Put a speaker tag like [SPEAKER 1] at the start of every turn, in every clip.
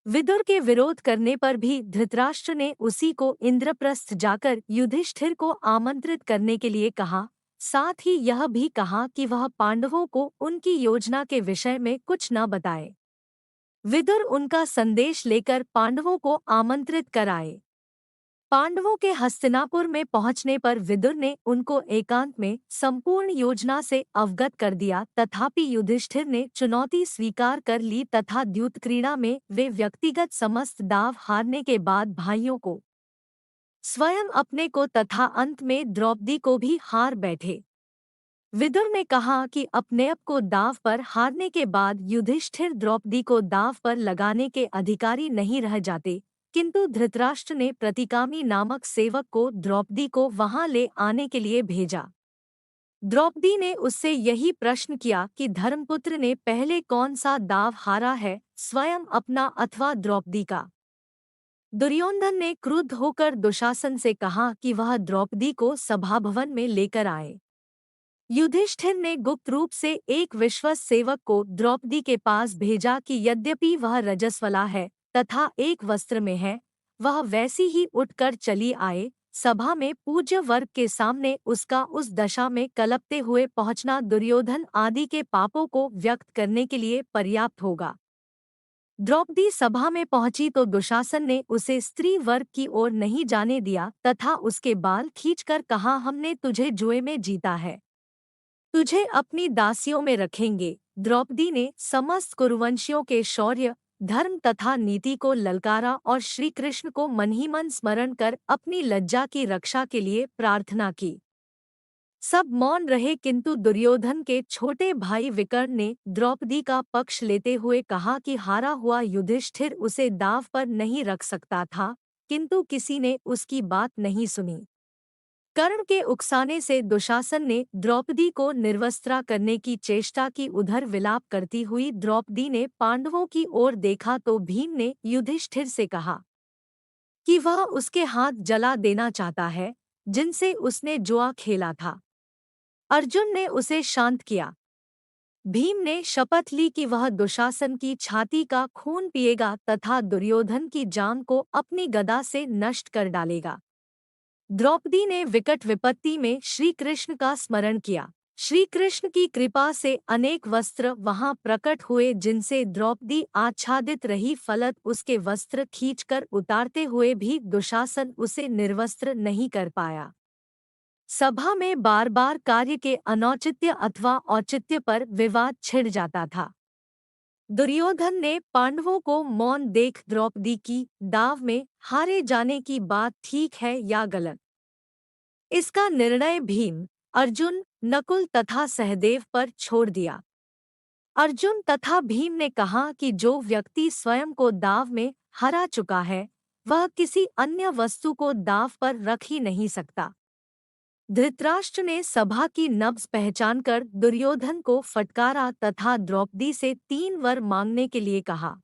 [SPEAKER 1] विदुर के विरोध करने पर भी धृतराष्ट्र ने उसी को इंद्रप्रस्थ जाकर युधिष्ठिर को आमंत्रित करने के लिए कहा। साथ ही यह भी कहा कि वह पांडवों को उनकी योजना के विषय में कुछ न बताए। विदुर उनका संदेश लेकर पांडवों को आमंत्रित कराए। पांडवों के हस्तिनापुर में पहुंचने पर विदुर ने उनको एकांत में संपूर्ण योजना से अवगत कर दिया। तथापि युधिष्ठिर ने चुनौती स्वीकार कर ली तथा द्यूतक्रीड़ा में वे व्यक्तिगत समस्त दाव हारने के बाद भाइयों को, स्वयं अपने को तथा अंत में द्रौपदी को भी हार बैठे। विदुर ने कहा कि अपने आप को दाव पर हारने के बाद युधिष्ठिर द्रौपदी को दाव पर लगाने के अधिकारी नहीं रह जाते, किंतु धृतराष्ट्र ने प्रतिकामी नामक सेवक को द्रौपदी को वहां ले आने के लिए भेजा। द्रौपदी ने उससे यही प्रश्न किया कि धर्मपुत्र ने पहले कौन सा दाव हारा है, स्वयं अपना अथवा द्रौपदी का। दुर्योधन ने क्रुद्ध होकर दुशासन से कहा कि वह द्रौपदी को सभाभवन में लेकर आए। युधिष्ठिर ने गुप्त रूप से एक विश्वस्त सेवक को द्रौपदी के पास भेजा कि यद्यपि वह रजस्वला है तथा एक वस्त्र में है, वह वैसी ही उठकर चली आए। सभा में पूज्य वर्ग के सामने उसका उस दशा में कलपते हुए पहुंचना दुर्योधन आदि के पापों को व्यक्त करने के लिए पर्याप्त होगा। द्रौपदी सभा में पहुंची तो दुशासन ने उसे स्त्री वर्ग की ओर नहीं जाने दिया तथा उसके बाल खींचकर कहा, हमने तुझे जुए में जीता है, तुझे अपनी दासियों में रखेंगे। द्रौपदी ने समस्त कुरुवंशियों के शौर्य, धर्म तथा नीति को ललकारा और श्री कृष्ण को मन ही मन स्मरण कर अपनी लज्जा की रक्षा के लिए प्रार्थना की। सब मौन रहे, किंतु दुर्योधन के छोटे भाई विकर्ण ने द्रौपदी का पक्ष लेते हुए कहा कि हारा हुआ युधिष्ठिर उसे दाव पर नहीं रख सकता था, किंतु किसी ने उसकी बात नहीं सुनी। कर्ण के उकसाने से दुशासन ने द्रौपदी को निर्वस्त्रा करने की चेष्टा की। उधर विलाप करती हुई द्रौपदी ने पांडवों की ओर देखा तो भीम ने युधिष्ठिर से कहा कि वह उसके हाथ जला देना चाहता है जिनसे उसने जुआ खेला था। अर्जुन ने उसे शांत किया। भीम ने शपथ ली कि वह दुशासन की छाती का खून पिएगा तथा दुर्योधन की जान को अपनी गदा से नष्ट कर डालेगा। द्रौपदी ने विकट विपत्ति में श्री कृष्ण का स्मरण किया। श्री कृष्ण की कृपा से अनेक वस्त्र वहां प्रकट हुए जिनसे द्रौपदी आच्छादित रही, फलत उसके वस्त्र खींचकर उतारते हुए भी दुशासन उसे निर्वस्त्र नहीं कर पाया। सभा में बार बार कार्य के अनौचित्य अथवा औचित्य पर विवाद छिड़ जाता था। दुर्योधन ने पांडवों को मौन देख द्रौपदी की दाव में हारे जाने की बात ठीक है या गलत, इसका निर्णय भीम, अर्जुन, नकुल तथा सहदेव पर छोड़ दिया। अर्जुन तथा भीम ने कहा कि जो व्यक्ति स्वयं को दाव में हरा चुका है, वह किसी अन्य वस्तु को दाव पर रख ही नहीं सकता। धृतराष्ट्र ने सभा की नब्ज पहचानकर दुर्योधन को फटकारा तथा द्रौपदी से 3 वर मांगने के लिए कहा।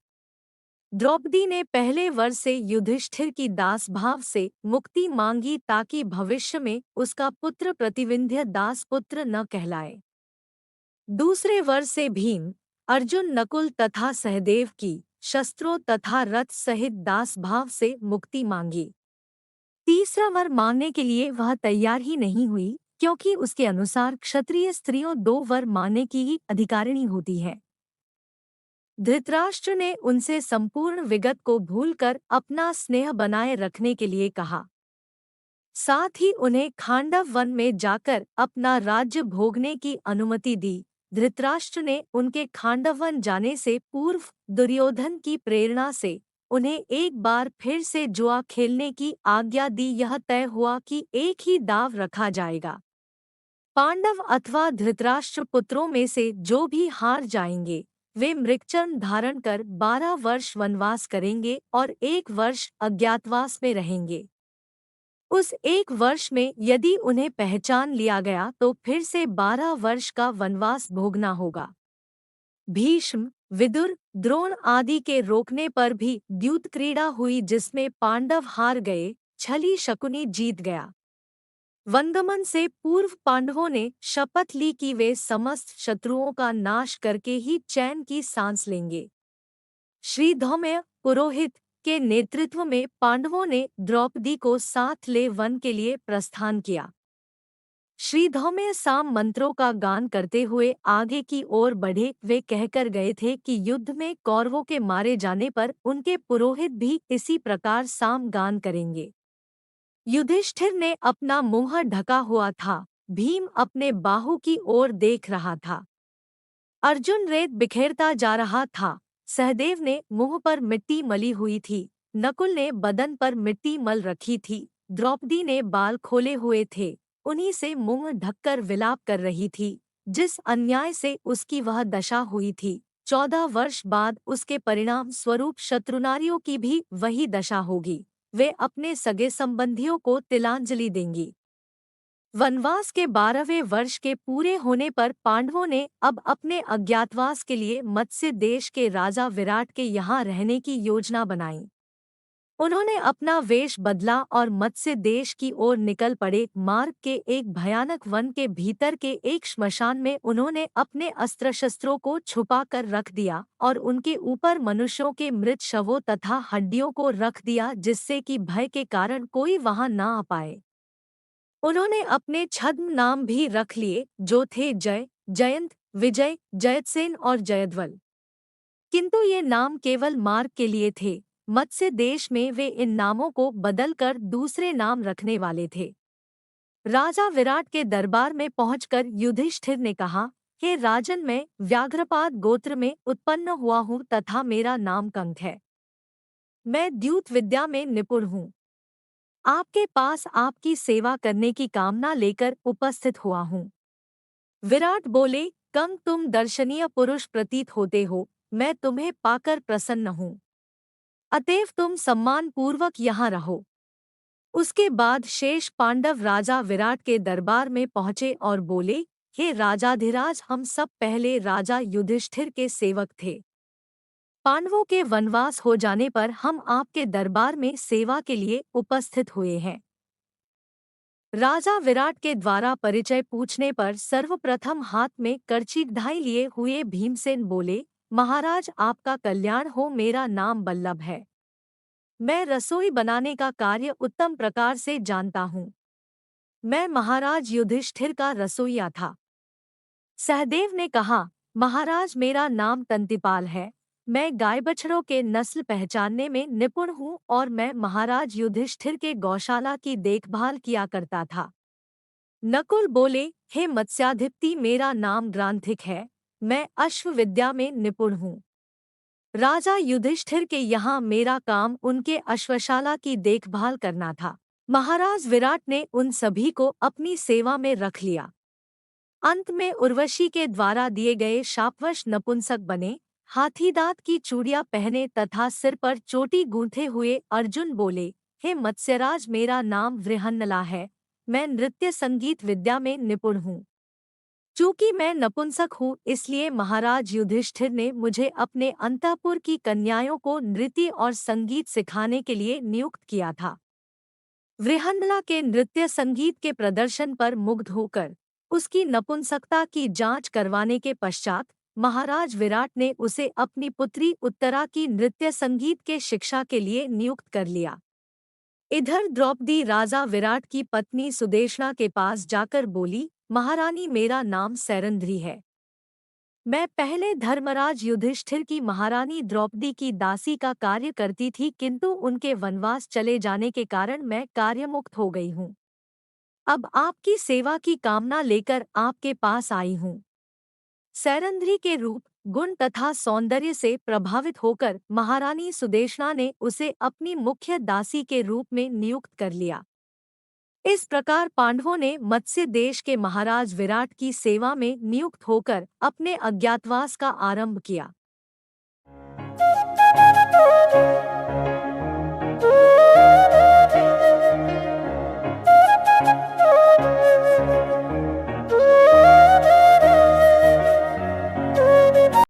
[SPEAKER 1] द्रौपदी ने पहले वर से युधिष्ठिर की दास भाव से मुक्ति मांगी ताकि भविष्य में उसका पुत्र प्रतिविंध्य दास पुत्र न कहलाए। दूसरे वर से भीम, अर्जुन, नकुल तथा सहदेव की शस्त्रों तथा रथ सहित दास भाव से मुक्ति मांगी। तीसरा वर मांगने के लिए वह तैयार ही नहीं हुई, क्योंकि उसके अनुसार क्षत्रिय स्त्रियों 2 वर मांगने की ही अधिकारिणी होती है। धृतराष्ट्र ने उनसे संपूर्ण विगत को भूलकर अपना स्नेह बनाए रखने के लिए कहा। साथ ही उन्हें खांडव वन में जाकर अपना राज्य भोगने की अनुमति दी। धृतराष्ट्र ने उनके खांडव वन जाने से पूर्व दुर्योधन की प्रेरणा से उन्हें एक बार फिर से जुआ खेलने की आज्ञा दी। यह तय हुआ कि एक ही दाव रखा जाएगा। पांडव अथवा धृतराष्ट्र पुत्रों में से जो भी हार जाएंगे, वे मृगचर्म धारण कर 12 वर्ष वनवास करेंगे और 1 वर्ष अज्ञातवास में रहेंगे। उस 1 वर्ष में यदि उन्हें पहचान लिया गया तो फिर से 12 वर्ष का वनवास भोगना होगा। भीष्म, विदुर, द्रोण आदि के रोकने पर भी द्यूतक्रीड़ा हुई जिसमें पांडव हार गए, छली शकुनी जीत गया। वनगमन से पूर्व पांडवों ने शपथ ली कि वे समस्त शत्रुओं का नाश करके ही चैन की सांस लेंगे। श्रीधौम्य पुरोहित के नेतृत्व में पांडवों ने द्रौपदी को साथ ले वन के लिए प्रस्थान किया। श्रीधौम्य साम मंत्रों का गान करते हुए आगे की ओर बढ़े। वे कहकर गए थे कि युद्ध में कौरवों के मारे जाने पर उनके पुरोहित भी इसी प्रकार साम गान करेंगे। युधिष्ठिर ने अपना मुंह ढका हुआ था। भीम अपने बाहु की ओर देख रहा था। अर्जुन रेत बिखेरता जा रहा था। सहदेव ने मुंह पर मिट्टी मली हुई थी। नकुल ने बदन पर मिट्टी मल रखी थी। द्रौपदी ने बाल खोले हुए थे। उन्हीं से मुंह ढककर विलाप कर रही थी। जिस अन्याय से उसकी वह दशा हुई थी, 14 वर्ष बाद उसके परिणाम स्वरूप शत्रुनारियों की भी वही दशा होगी। वे अपने सगे संबंधियों को तिलांजलि देंगी। वनवास के 12वें वर्ष के पूरे होने पर पांडवों ने अब अपने अज्ञातवास के लिए मत्स्य देश के राजा विराट के यहाँ रहने की योजना बनाई। उन्होंने अपना वेश बदला और मत्स्य देश की ओर निकल पड़े। मार्ग के एक भयानक वन के भीतर के एक श्मशान में उन्होंने अपने अस्त्र शस्त्रों को छुपा कर रख दिया और उनके ऊपर मनुष्यों के मृत शवों तथा हड्डियों को रख दिया, जिससे कि भय के कारण कोई वहां न आ पाए। उन्होंने अपने छद्म नाम भी रख लिए, जो थे जय, जयंत, विजय, जयतसेन और जयद्वल। किंतु ये नाम केवल मार्ग के लिए थे। मत्स्य देश में वे इन नामों को बदलकर दूसरे नाम रखने वाले थे। राजा विराट के दरबार में पहुंचकर युधिष्ठिर ने कहा, हे राजन, मैं व्याघ्रपाद गोत्र में उत्पन्न हुआ हूँ तथा मेरा नाम कंक है। मैं द्यूत विद्या में निपुण हूँ। आपके पास आपकी सेवा करने की कामना लेकर उपस्थित हुआ हूँ। विराट बोले, कंक, तुम दर्शनीय पुरुष प्रतीत होते हो। मैं तुम्हें पाकर प्रसन्न हूँ। अतएव तुम सम्मान पूर्वक यहाँ रहो। उसके बाद शेष पांडव राजा विराट के दरबार में पहुँचे और बोले, हे राजाधिराज, हम सब पहले राजा युधिष्ठिर के सेवक थे। पांडवों के वनवास हो जाने पर हम आपके दरबार में सेवा के लिए उपस्थित हुए हैं। राजा विराट के द्वारा परिचय पूछने पर सर्वप्रथम हाथ में करचीकढ़ाई लिए हुए भीमसेन बोले, महाराज, आपका कल्याण हो। मेरा नाम बल्लभ है। मैं रसोई बनाने का कार्य उत्तम प्रकार से जानता हूँ। मैं महाराज युधिष्ठिर का रसोइया था। सहदेव ने कहा, महाराज, मेरा नाम तंतिपाल है। मैं गाय बछड़ों के नस्ल पहचानने में निपुण हूँ और मैं महाराज युधिष्ठिर के गौशाला की देखभाल किया करता था। नकुल बोले, हे मत्स्याधिपति, मेरा नाम ग्रांथिक है। मैं अश्व विद्या में निपुण हूँ। राजा युधिष्ठिर के यहाँ मेरा काम उनके अश्वशाला की देखभाल करना था। महाराज विराट ने उन सभी को अपनी सेवा में रख लिया। अंत में उर्वशी के द्वारा दिए गए शापवश नपुंसक बने, हाथी दांत की चूड़ियां पहने तथा सिर पर चोटी गूंथे हुए अर्जुन बोले, हे मत्स्यराज, मेरा नाम वृहन्नला है। मैं नृत्य संगीत विद्या में निपुण हूँ। चूंकि मैं नपुंसक हूँ, इसलिए महाराज युधिष्ठिर ने मुझे अपने अंतःपुर की कन्याओं को नृत्य और संगीत सिखाने के लिए नियुक्त किया था। वृहन्नला के नृत्य संगीत के प्रदर्शन पर मुग्ध होकर उसकी नपुंसकता की जांच करवाने के पश्चात महाराज विराट ने उसे अपनी पुत्री उत्तरा की नृत्य संगीत के शिक्षा के लिए नियुक्त कर लिया। इधर द्रौपदी राजा विराट की पत्नी सुदेशना के पास जाकर बोली, महारानी, मेरा नाम सैरंध्री है। मैं पहले धर्मराज युधिष्ठिर की महारानी द्रौपदी की दासी का कार्य करती थी, किंतु उनके वनवास चले जाने के कारण मैं कार्यमुक्त हो गई हूँ। अब आपकी सेवा की कामना लेकर आपके पास आई हूँ। सैरंध्री के रूप, गुण तथा सौंदर्य से प्रभावित होकर महारानी सुदेशना ने उसे अपनी मुख्य दासी के रूप में नियुक्त कर लिया। इस प्रकार पांडवों ने मत्स्य देश के महाराज विराट की सेवा में नियुक्त होकर अपने अज्ञातवास का आरंभ किया।